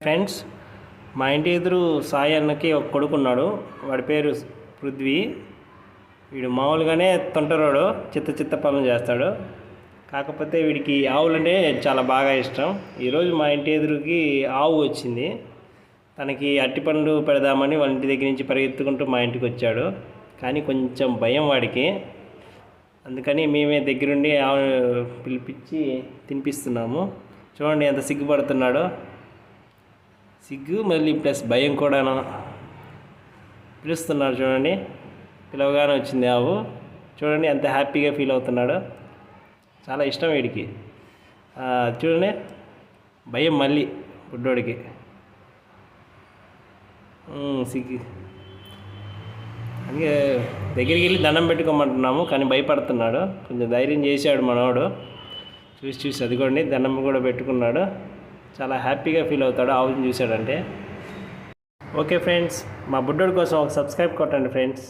Friends, మా ఇంటి ఎదురు సాయి అన్నకి ఒక కొడుకున్నాడు. వాడి పేరు పృథ్వీ. వీడు మామూలుగానే తొంటరోడు, చిత్త పనులు చేస్తాడు. కాకపోతే వీడికి ఆవులంటే చాలా బాగా ఇష్టం. ఈరోజు మా ఇంటి ఎదురుకి ఆవు వచ్చింది. తనకి అరటిపండు పెడదామని వాళ్ళ ఇంటి దగ్గర నుంచి పరిగెత్తుకుంటూ మా ఇంటికి వచ్చాడు. కానీ కొంచెం భయం వాడికి. అందుకని మేమే దగ్గరుండి ఆవు పిలిపించి తినిపిస్తున్నాము. చూడండి ఎంత సిగ్గుపడుతున్నాడో. సిగ్గు మళ్ళీ ప్లస్ భయం కూడాను. పిలుస్తున్నాడు చూడండి, పిలవగానే వచ్చింది ఆవు. చూడండి ఎంత హ్యాపీగా ఫీల్ అవుతున్నాడు. చాలా ఇష్టం వీడికి. చూడండి, భయం మళ్ళీ బుడ్డోడికి. సిగ్గు అందుకే దగ్గరికి వెళ్ళి దండం పెట్టుకోమంటున్నాము, కానీ భయపడుతున్నాడు. కొంచెం ధైర్యం చేశాడు మనవాడు. చూసి అదిగోండి దండం కూడా పెట్టుకున్నాడు. చాలా హ్యాపీగా ఫీల్ అవుతాడు ఆవుని చూశాడంటే. ఓకే ఫ్రెండ్స్, మా బుడ్డోడి కోసం ఒక సబ్స్క్రైబ్ కొట్టండి ఫ్రెండ్స్.